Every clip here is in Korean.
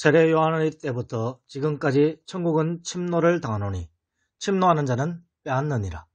세례 요한의 때부터 지금까지 천국은 침노를 당하노니 침노하는 자는 빼앗느니라.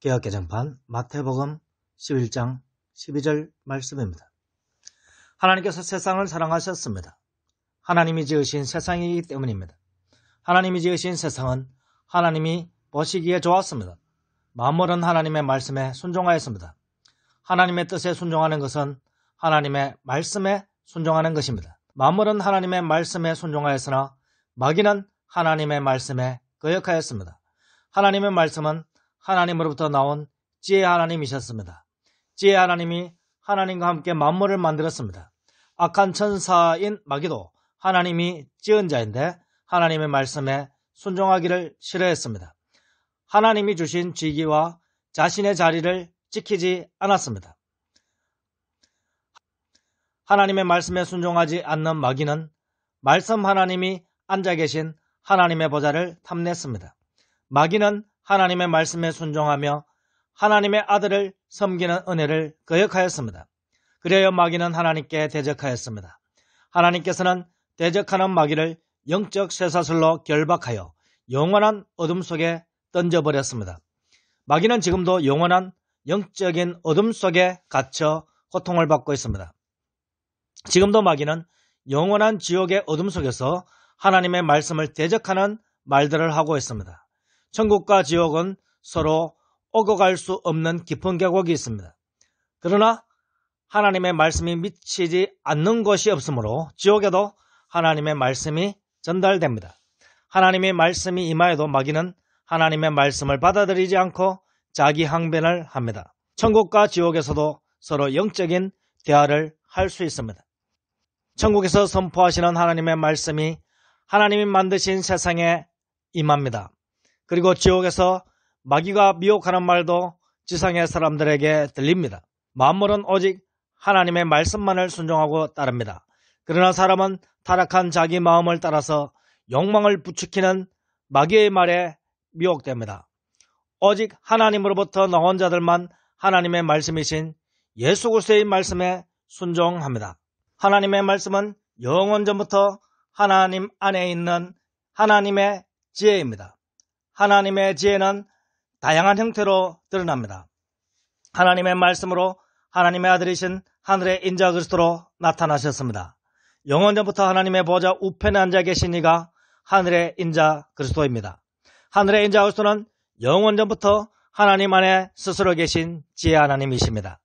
개역개정판 마태복음 11장 12절 말씀입니다. 하나님께서 세상을 사랑하셨습니다. 하나님이 지으신 세상이기 때문입니다. 하나님이 지으신 세상은 하나님이 보시기에 좋았습니다. 만물은 하나님의 말씀에 순종하였습니다. 하나님의 뜻에 순종하는 것은 하나님의 말씀에 순종하는 것입니다. 만물은 하나님의 말씀에 순종하였으나 마귀는 하나님의 말씀에 거역하였습니다. 하나님의 말씀은 하나님으로부터 나온 지혜 하나님이셨습니다. 지혜 하나님이 하나님과 함께 만물을 만들었습니다. 악한 천사인 마귀도 하나님이 지은 자인데 하나님의 말씀에 순종하기를 싫어했습니다. 하나님이 주신 직위와 자신의 자리를 지키지 않았습니다. 하나님의 말씀에 순종하지 않는 마귀는 말씀 하나님이 앉아 계신 하나님의 보좌를 탐냈습니다. 마귀는 하나님의 말씀에 순종하며 하나님의 아들을 섬기는 은혜를 거역하였습니다. 그래야 마귀는 하나님께 대적하였습니다. 하나님께서는 대적하는 마귀를 영적 쇠사슬로 결박하여 영원한 어둠 속에 던져버렸습니다. 마귀는 지금도 영원한 영적인 어둠 속에 갇혀 고통을 받고 있습니다. 지금도 마귀는 영원한 지옥의 어둠 속에서 하나님의 말씀을 대적하는 말들을 하고 있습니다. 천국과 지옥은 서로 오고 갈 수 없는 깊은 계곡이 있습니다. 그러나 하나님의 말씀이 미치지 않는 곳이 없으므로 지옥에도 하나님의 말씀이 전달됩니다. 하나님의 말씀이 임하여도 마귀는 하나님의 말씀을 받아들이지 않고 자기 항변을 합니다. 천국과 지옥에서도 서로 영적인 대화를 할 수 있습니다. 천국에서 선포하시는 하나님의 말씀이 하나님이 만드신 세상에 임합니다. 그리고 지옥에서 마귀가 미혹하는 말도 지상의 사람들에게 들립니다. 만물은 오직 하나님의 말씀만을 순종하고 따릅니다. 그러나 사람은 타락한 자기 마음을 따라서 욕망을 부추기는 마귀의 말에 미혹됩니다. 오직 하나님으로부터 나온 자들만 하나님의 말씀이신 예수 그리스도의 말씀에 순종합니다. 하나님의 말씀은 영원전부터 하나님 안에 있는 하나님의 지혜입니다. 하나님의 지혜는 다양한 형태로 드러납니다. 하나님의 말씀으로 하나님의 아들이신 하늘의 인자 그리스도로 나타나셨습니다. 영원전부터 하나님의 보좌 우편에 앉아 계신 이가 하늘의 인자 그리스도입니다. 하늘의 인자 그리스도는 영원전부터 하나님 안에 스스로 계신 지혜 하나님이십니다.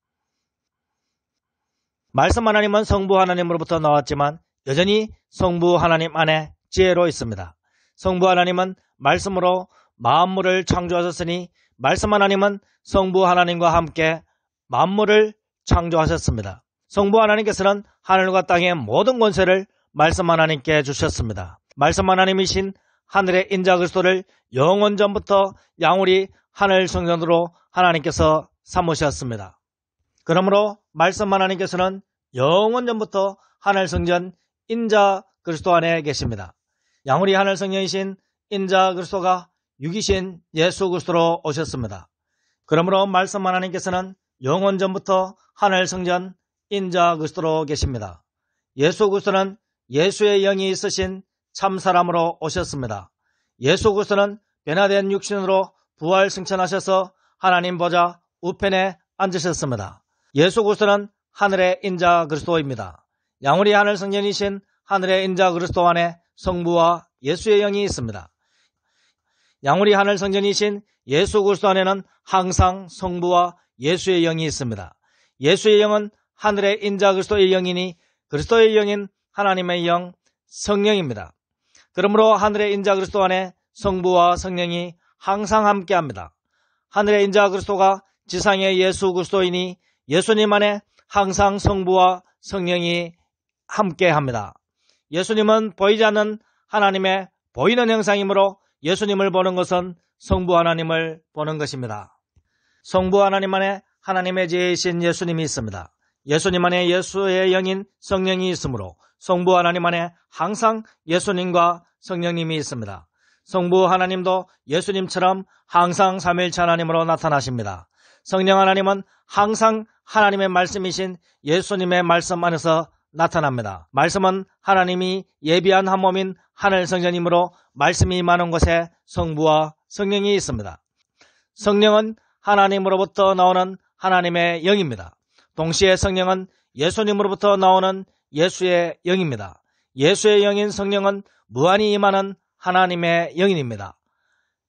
말씀 하나님은 성부 하나님으로부터 나왔지만 여전히 성부 하나님 안에 지혜로 있습니다. 성부 하나님은 말씀으로 만물을 창조하셨으니 말씀 하나님은 성부 하나님과 함께 만물을 창조하셨습니다. 성부 하나님께서는 하늘과 땅의 모든 권세를 말씀 하나님께 주셨습니다. 말씀 하나님이신 하늘의 인자 그리스도를 영원전부터 양우리 하늘 성전으로 하나님께서 삼으셨습니다. 그러므로 말씀 하나님께서는 영원전부터 하늘 성전 인자 그리스도 안에 계십니다. 양우리 하늘 성전이신 인자 그리스도가 육이신 예수 그리스도로 오셨습니다. 그러므로 말씀 하나님께서는 영원전부터 하늘 성전 인자 그리스도로 계십니다. 예수 그리스도는 예수의 영이 있으신 참사람으로 오셨습니다. 예수 그리스도는 변화된 육신으로 부활 승천하셔서 하나님 보좌 우편에 앉으셨습니다. 예수 그리스도는 하늘의 인자 그리스도입니다. 양우리 하늘 성전이신 하늘의 인자 그리스도 안에 성부와 예수의 영이 있습니다. 양우리 하늘 성전이신 예수 그리스도 안에는 항상 성부와 예수의 영이 있습니다. 예수의 영은 하늘의 인자 그리스도의 영이니 그리스도의 영인 하나님의 영 성령입니다. 그러므로 하늘의 인자 그리스도 안에 성부와 성령이 항상 함께합니다. 하늘의 인자 그리스도가 지상의 예수 그리스도이니 예수님 안에 항상 성부와 성령이 함께합니다. 예수님은 보이지 않는 하나님의 보이는 형상이므로 예수님을 보는 것은 성부 하나님을 보는 것입니다. 성부 하나님 안에 하나님의 지혜이신 예수님이 있습니다. 예수님 안에 예수의 영인 성령이 있으므로 성부 하나님 안에 항상 예수님과 성령님이 있습니다. 성부 하나님도 예수님처럼 항상 삼위일체 하나님으로 나타나십니다. 성령 하나님은 항상 하나님의 말씀이신 예수님의 말씀 안에서 나타납니다. 말씀은 하나님이 예비한 한 몸인 하늘 성전이므로 말씀이 임하는 곳에 성부와 성령이 있습니다. 성령은 하나님으로부터 나오는 하나님의 영입니다. 동시에 성령은 예수님으로부터 나오는 예수의 영입니다. 예수의 영인 성령은 무한히 임하는 하나님의 영입니다.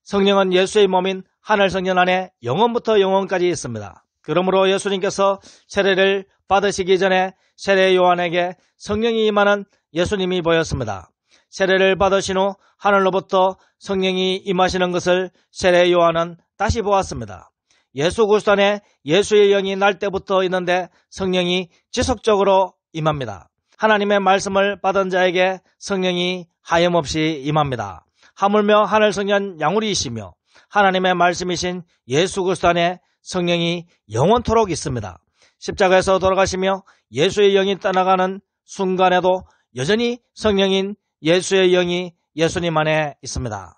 성령은 예수의 몸인 하늘 성전 안에 영원부터 영원까지 있습니다. 그러므로 예수님께서 세례를 받으시기 전에 세례 요한에게 성령이 임하는 예수님이 보였습니다. 세례를 받으신 후 하늘로부터 성령이 임하시는 것을 세례 요한은 다시 보았습니다. 예수 그리스도 안에 예수의 영이 날 때부터 있는데 성령이 지속적으로 임합니다. 하나님의 말씀을 받은 자에게 성령이 하염없이 임합니다. 하물며 하늘 성전 양우리이시며 하나님의 말씀이신 예수 그리스도 안에 성령이 영원토록 있습니다. 십자가에서 돌아가시며 예수의 영이 떠나가는 순간에도 여전히 성령인 예수의 영이 예수님 안에 있습니다.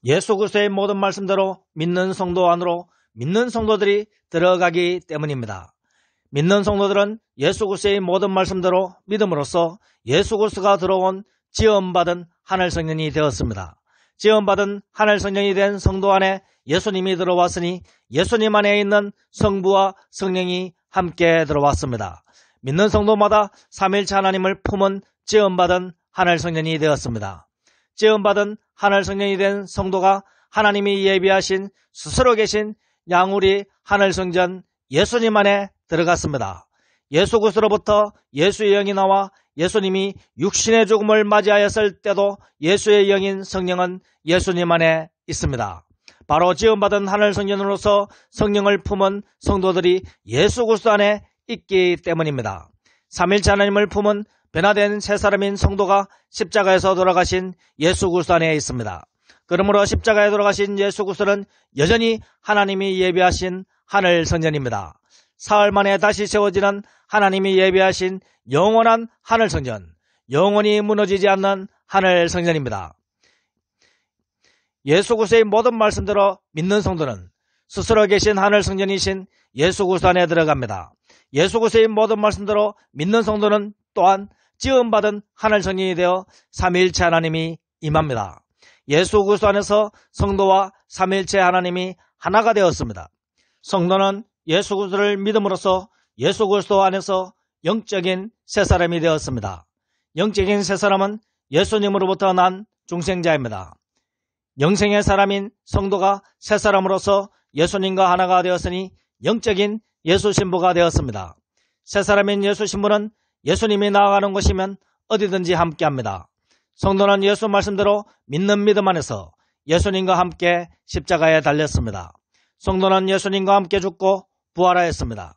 예수 그리스도의 모든 말씀대로 믿는 성도 안으로 믿는 성도들이 들어가기 때문입니다. 믿는 성도들은 예수 그리스도의 모든 말씀대로 믿음으로써 예수 그리스도가 들어온 지음받은 하늘 성전이 되었습니다. 지음받은 하늘 성전이 된 성도 안에 예수님이 들어왔으니 예수님 안에 있는 성부와 성령이 함께 들어왔습니다. 믿는 성도마다 삼위일체 하나님을 품은 지음받은 하늘 성전이 되었습니다. 지음받은 하늘 성전이 된 성도가 하나님이 예비하신 스스로 계신 양우리 하늘 성전 예수님 안에 들어갔습니다. 예수 그리스도로부터 예수의 영이 나와 예수님이 육신의 죽음을 맞이하였을 때도 예수의 영인 성령은 예수님 안에 있습니다. 바로 지음받은 하늘 성전으로서 성령을 품은 성도들이 예수 그리스도 안에 있기 때문입니다. 삼위일체 하나님을 품은 변화된 새 사람인 성도가 십자가에서 돌아가신 예수 그리스도 안에 있습니다. 그러므로 십자가에 돌아가신 예수 그리스도는 여전히 하나님이 예비하신 하늘 성전입니다. 사흘 만에 다시 세워지는 하나님이 예비하신 영원한 하늘 성전, 영원히 무너지지 않는 하늘 성전입니다. 예수 그리스도의 모든 말씀대로 믿는 성도는 스스로 계신 하늘 성전이신 예수 그리스도 안에 들어갑니다. 예수 그리스도의 모든 말씀대로 믿는 성도는 또한 지음받은 하늘 성전이 되어 삼위일체 하나님이 임합니다. 예수 그리스도 안에서 성도와 삼위일체 하나님이 하나가 되었습니다. 성도는 예수 그리스도를 믿음으로써 예수 그리스도 안에서 영적인 새 사람이 되었습니다. 영적인 새 사람은 예수님으로부터 난 중생자입니다. 영생의 사람인 성도가 새 사람으로서 예수님과 하나가 되었으니 영적인 예수 신부가 되었습니다. 새 사람인 예수 신부는 예수님이 나아가는 곳이면 어디든지 함께합니다. 성도는 예수 말씀대로 믿는 믿음 안에서 예수님과 함께 십자가에 달렸습니다. 성도는 예수님과 함께 죽고 부활하였습니다.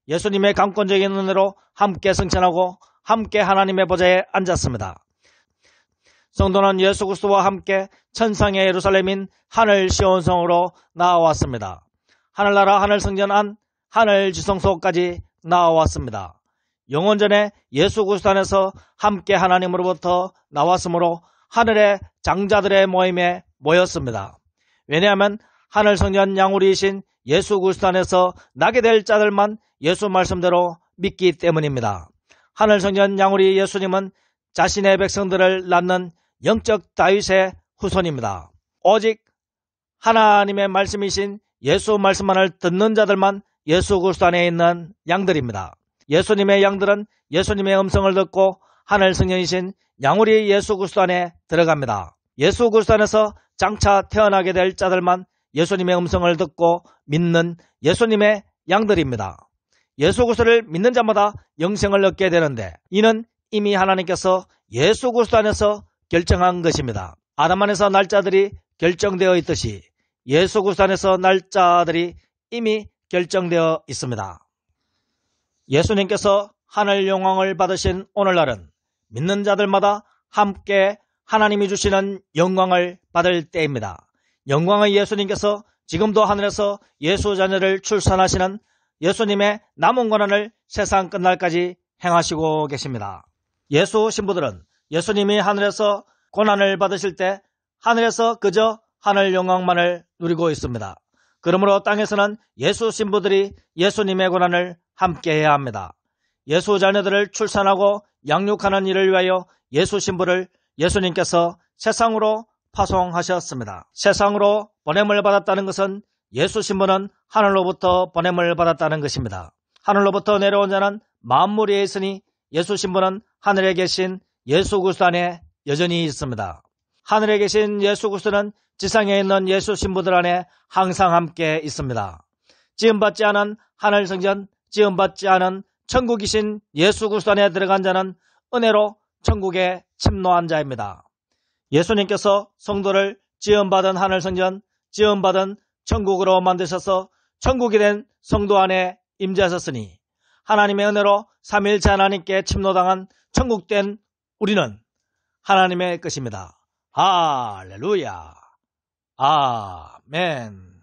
예수님의 강권적인 은혜로 함께 승천하고 함께 하나님의 보좌에 앉았습니다. 성도는 예수 그리스도와 함께 천상의 예루살렘인 하늘 시온성으로 나아왔습니다. 하늘나라 하늘성전 안 하늘 지성소까지 나아왔습니다. 영원전에 예수 그리스도 안에서 함께 하나님으로부터 나왔으므로 하늘의 장자들의 모임에 모였습니다. 왜냐하면 하늘성전 양우리이신 예수 그리스도 안에서 나게 될 자들만 예수 말씀대로 믿기 때문입니다. 하늘성전 양우리 예수님은 자신의 백성들을 낳는 영적 다윗의 후손입니다. 오직 하나님의 말씀이신 예수 말씀만을 듣는 자들만 예수 그리스도 안에 있는 양들입니다. 예수님의 양들은 예수님의 음성을 듣고 하늘 성령이신 양우리 예수 그리스도 안에 들어갑니다. 예수 그리스도 안에서 장차 태어나게 될 자들만 예수님의 음성을 듣고 믿는 예수님의 양들입니다. 예수 그리스도를 믿는 자마다 영생을 얻게 되는데 이는 이미 하나님께서 예수 그리스도 안에서 결정한 것입니다. 아담 안에서 날 자들이 결정되어 있듯이 예수 그리스도 안에서 날 자들이 이미 결정되어 있습니다. 예수님께서 하늘 영광을 받으신 오늘날은 믿는 자들마다 함께 하나님이 주시는 영광을 받을 때입니다. 영광의 예수님께서 지금도 하늘에서 예수 자녀를 출산하시는 예수님의 남은 고난을 세상 끝날까지 행하시고 계십니다. 예수 신부들은 예수님이 하늘에서 고난을 받으실 때 하늘에서 그저 하늘 영광만을 누리고 있습니다. 그러므로 땅에서는 예수 신부들이 예수님의 고난을 함께 해야 합니다. 예수 자녀들을 출산하고 양육하는 일을 위하여 예수 신부를 예수님께서 세상으로 파송하셨습니다. 세상으로 보냄을 받았다는 것은 예수 신부는 하늘로부터 보냄을 받았다는 것입니다. 하늘로부터 내려온 자는 만물 위에 있으니 예수 신부는 하늘에 계신 예수 그리스도 안에 여전히 있습니다. 하늘에 계신 예수 그리스도는 지상에 있는 예수 신부들 안에 항상 함께 있습니다. 지음받지 않은 하늘 성전, 지음받지 않은 천국이신 예수 그리스도 안에 들어간 자는 은혜로 천국에 침노한 자입니다. 예수님께서 성도를 지음받은 하늘 성전, 지음받은 천국으로 만드셔서 천국이 된 성도 안에 임재하셨으니 하나님의 은혜로 삼위일체 하나님께 침노당한 천국된 우리는 하나님의 것입니다. 할렐루야. 아멘.